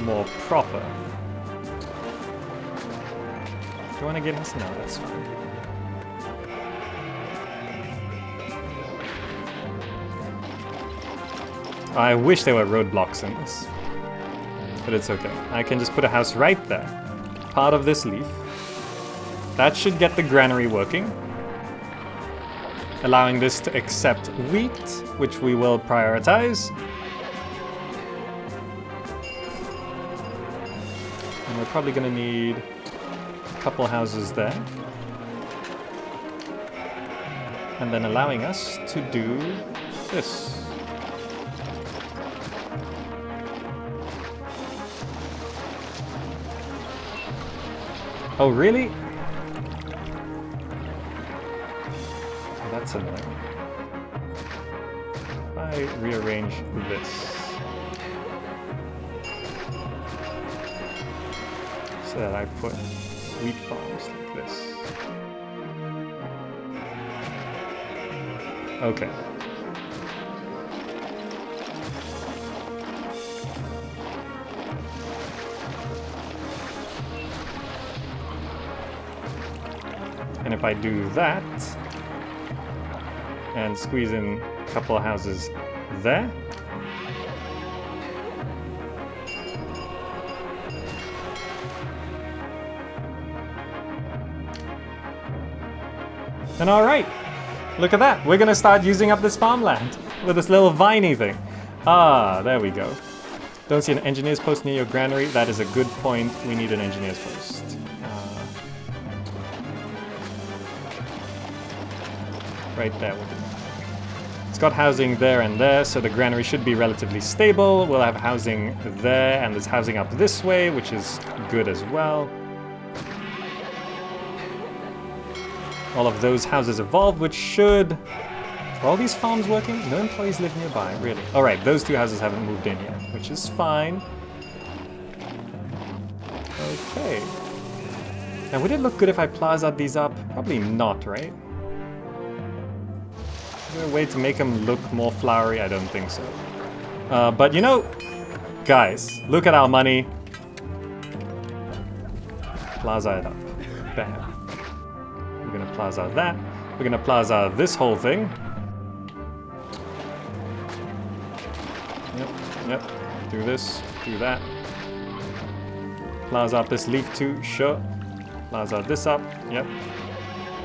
A: more proper. Do you want to gatehouse? No, that's fine. I wish there were roadblocks in this. But it's okay. I can just put a house right there. Part of this leaf. That should get the granary working. Allowing this to accept wheat, which we will prioritize. And we're probably gonna need a couple houses there. And then allowing us to do this. Oh, really? Oh, that's annoying. If I rearrange this. So that I put wheat farms like this. Okay. And if I do that, and squeeze in a couple of houses there. And alright, look at that. We're gonna start using up this farmland with this little viney thing. Ah, there we go. Don't see an engineer's post near your granary. That is a good point. We need an engineer's post. Right there. It's got housing there and there, so the granary should be relatively stable. We'll have housing there, and there's housing up this way, which is good as well. All of those houses evolved, which should... Are all these farms working? No employees live nearby, really. Alright, those two houses haven't moved in yet, which is fine. Okay. Now, would it look good if I plazaed these up? Probably not, right? Is there a way to make them look more flowery? I don't think so. But you know, guys, look at our money. Plaza it up. Bam. We're gonna plaza that. We're gonna plaza this whole thing. Yep. Do this, do that. Plaza up this leaf too, sure. Plaza this up, yep.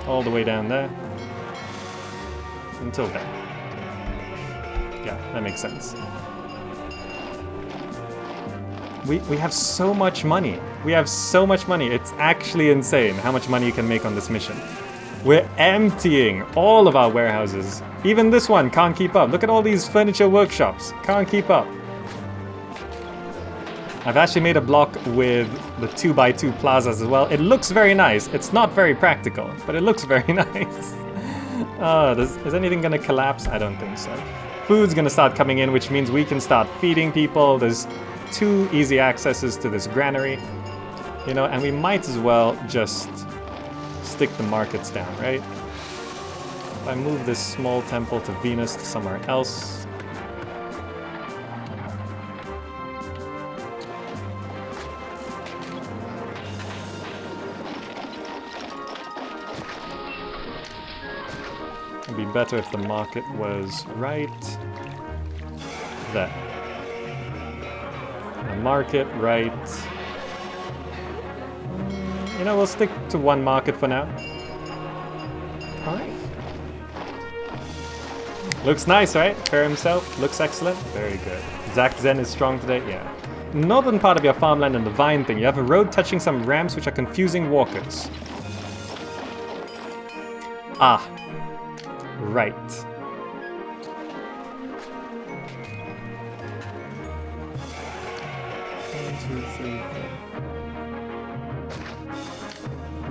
A: All the way down there. Until then. Yeah, that makes sense. We have so much money. We have so much money. It's actually insane how much money you can make on this mission. We're emptying all of our warehouses. Even this one can't keep up. Look at all these furniture workshops. Can't keep up. I've actually made a block with the 2x2 plazas as well. It looks very nice. It's not very practical, but it looks very nice. Is anything gonna collapse? I don't think so. Food's gonna start coming in, which means we can start feeding people. There's 2 easy accesses to this granary. You know, and we might as well just stick the markets down, right? If I move this small temple to Venus to somewhere else. It'd be better if the market was right there. The market right. You know, we'll stick to 1 market for now. Alright. Looks nice, right? Fair himself. Looks excellent. Very good. Zach Zen is strong today. Yeah. Northern part of your farmland and the vine thing. You have a road touching some ramps which are confusing walkers. Ah. Right. One, 2, 3, 4.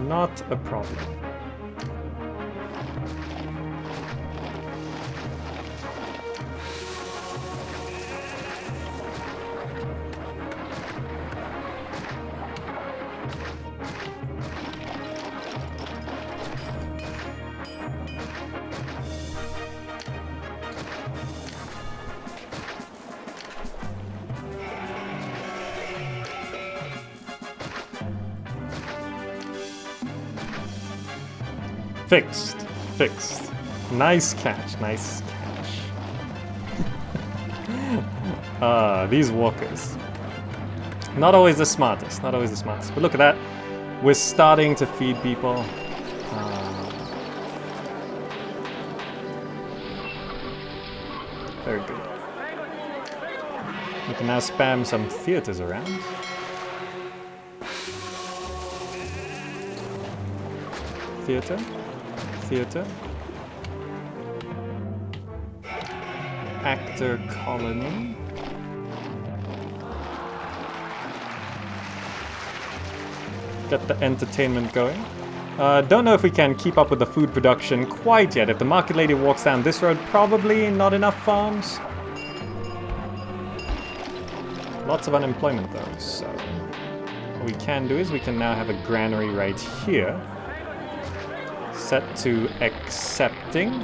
A: Not a problem. Fixed. Fixed. Nice catch. Nice catch. These walkers. Not always the smartest, not always the smartest. But look at that. We're starting to feed people. Very good. We can now spam some theaters around. Theater. Theater. Actor colony. Get the entertainment going. Don't know if we can keep up with the food production quite yet. If the market lady walks down this road, probably not enough farms. Lots of unemployment though, so what we can do is we can now have a granary right here. Set to accepting.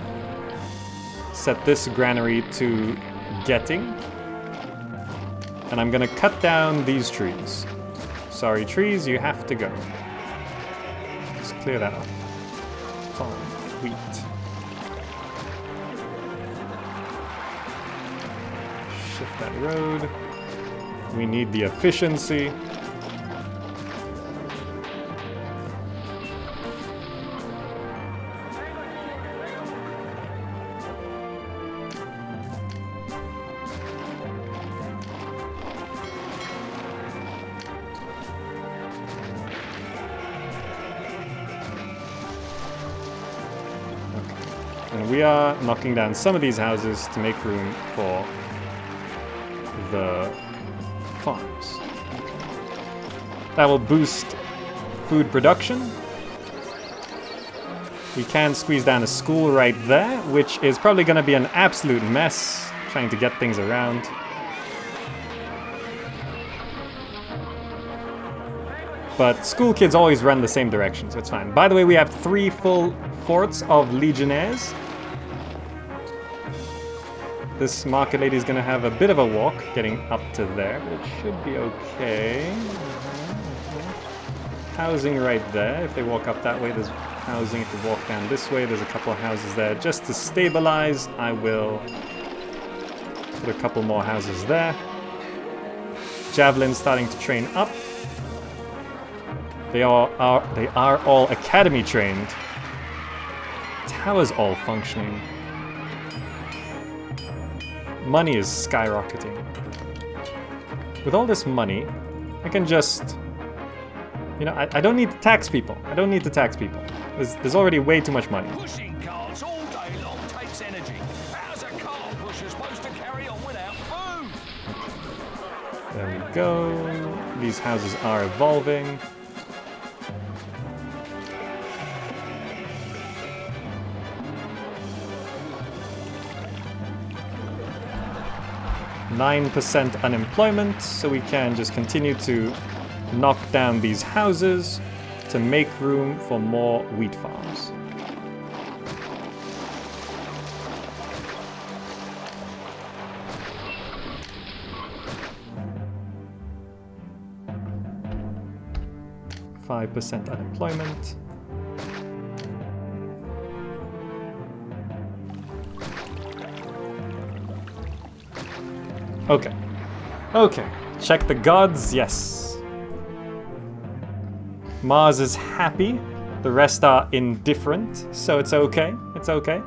A: Set this granary to getting. And I'm gonna cut down these trees. Sorry trees, you have to go. Just clear that off. Farm, wheat. Shift that road. We need the efficiency. And we are knocking down some of these houses to make room for the farms. That will boost food production. We can squeeze down a school right there, which is probably going to be an absolute mess trying to get things around. But school kids always run the same direction, so it's fine. By the way, we have 3 full forts of legionnaires. This market lady is going to have a bit of a walk getting up to there, but it should be okay. Housing right there. If they walk up that way, there's housing. If they walk down this way, there's a couple of houses there. Just to stabilize, I will put a couple more houses there. Javelin starting to train up. They are all academy trained. Towers all functioning. Money is skyrocketing. With all this money, I can just... You know, I don't need to tax people. I don't need to tax people. There's already way too much money.
B: Pushing carts all day long takes energy. How's a cart pusher supposed to carry on without food?
A: There we go. These houses are evolving. %9 unemployment, so we can just continue to knock down these houses to make room for more wheat farms. %5 unemployment. Okay. Okay. Check the gods, yes. Mars is happy. The rest are indifferent, so it's okay. It's okay.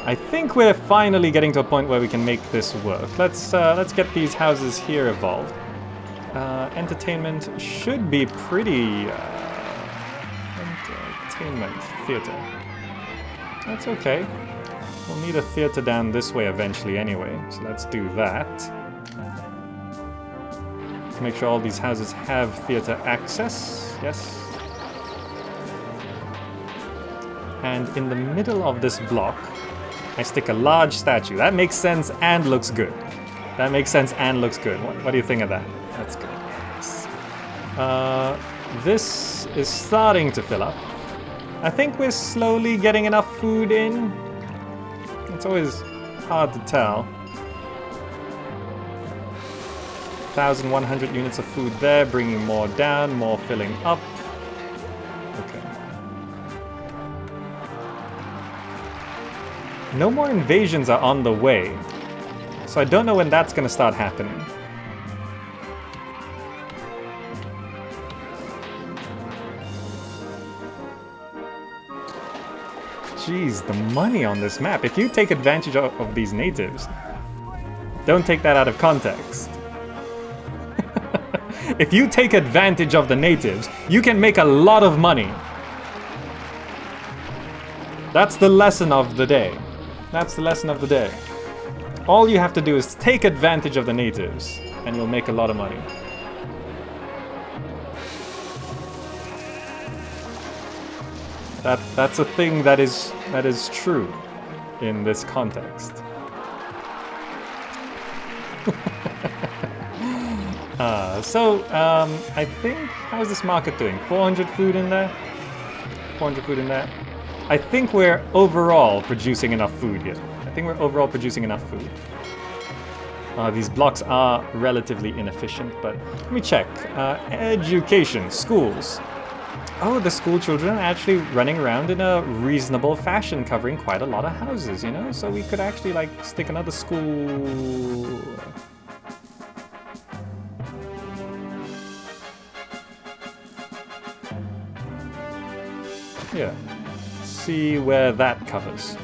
A: I think we're finally getting to a point where we can make this work. Let's get these houses here evolved. Entertainment should be pretty... entertainment. Theater. That's okay. We'll need a theater down this way eventually anyway, so let's do that. Let's make sure all these houses have theater access. Yes. And in the middle of this block, I stick a large statue. That makes sense and looks good. That makes sense and looks good. What do you think of that? That's good. Yes. This is starting to fill up. I think we're slowly getting enough food in. It's always hard to tell. 1,100 units of food there, bringing more down, more filling up. Okay. No more invasions are on the way. So I don't know when that's gonna start happening. Jeez, the money on this map. If you take advantage of these natives, don't take that out of context. If you take advantage of the natives, you can make a lot of money. That's the lesson of the day. That's the lesson of the day. All you have to do is take advantage of the natives, and you'll make a lot of money. That's a thing that is true in this context. I think, how's this market doing? 400 food in there? 400 food in there? I think we're overall producing enough food here. I think we're overall producing enough food. These blocks are relatively inefficient, but let me check. Education, schools. Oh, the school children are actually running around in a reasonable fashion, covering quite a lot of houses, you know? So we could actually, like, stick another school... Yeah. See where that covers.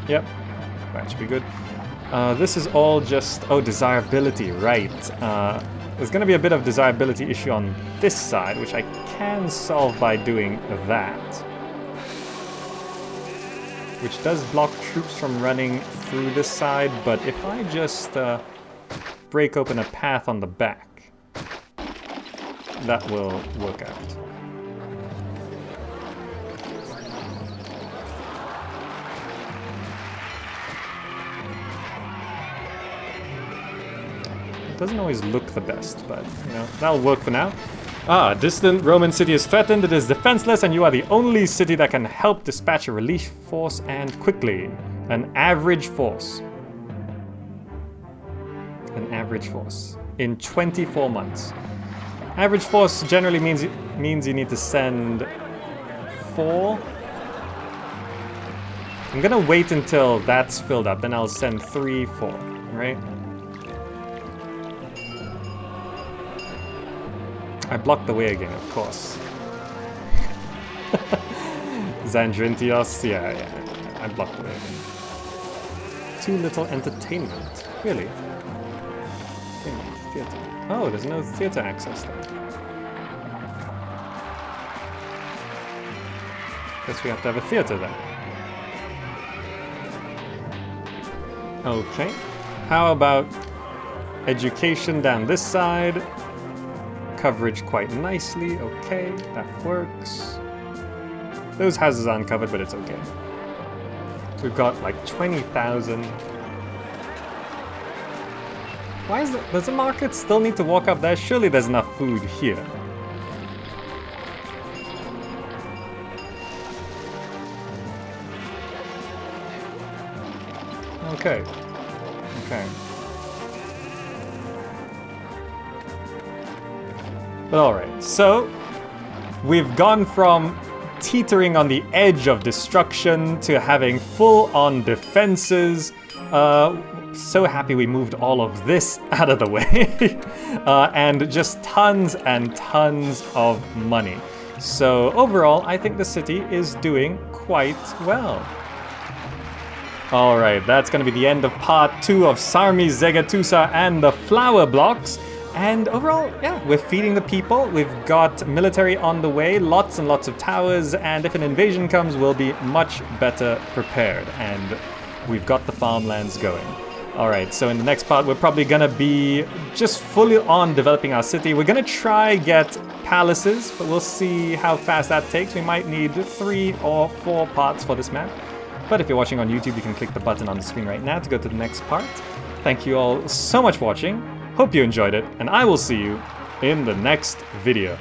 A: Yep. That should be good. This is all just... Oh, desirability, right. There's going to be a bit of desirability issue on this side, which I can solve by doing that. Which does block troops from running through this side, but if I just break open a path on the back, that will work out. Doesn't always look the best, but, you know, that'll work for now. Distant Roman city is threatened, it is defenseless, and you are the only city that can help dispatch a relief force and quickly. An average force. An average force. In 24 months. Average force generally means you need to send 4. I'm gonna wait until that's filled up, then I'll send 3, 4, right? I blocked the way again, of course. Zandrintios, yeah, I blocked the way again. Too little entertainment. Really? Theater. Oh, there's no theater access there. Guess we have to have a theater then. Okay. How about education down this side? Coverage quite nicely, okay, that works. Those houses aren't covered, but it's okay. We've got like 20,000. Why is it, does the market still need to walk up there? Surely there's enough food here. Okay, okay. But alright, so we've gone from teetering on the edge of destruction to having full-on defenses. So happy we moved all of this out of the way. And just tons and tons of money. So overall, I think the city is doing quite well. Alright, that's going to be the end of part 2 of Sarmizegetusa and the flower blocks. And overall, yeah, we're feeding the people, we've got military on the way, lots and lots of towers, and if an invasion comes, we'll be much better prepared. And we've got the farmlands going. Alright, so in the next part, we're probably gonna be just fully on developing our city. We're gonna try get palaces, but we'll see how fast that takes. We might need 3 or 4 parts for this map. But if you're watching on YouTube, you can click the button on the screen right now to go to the next part. Thank you all so much for watching. Hope you enjoyed it, and I will see you in the next video.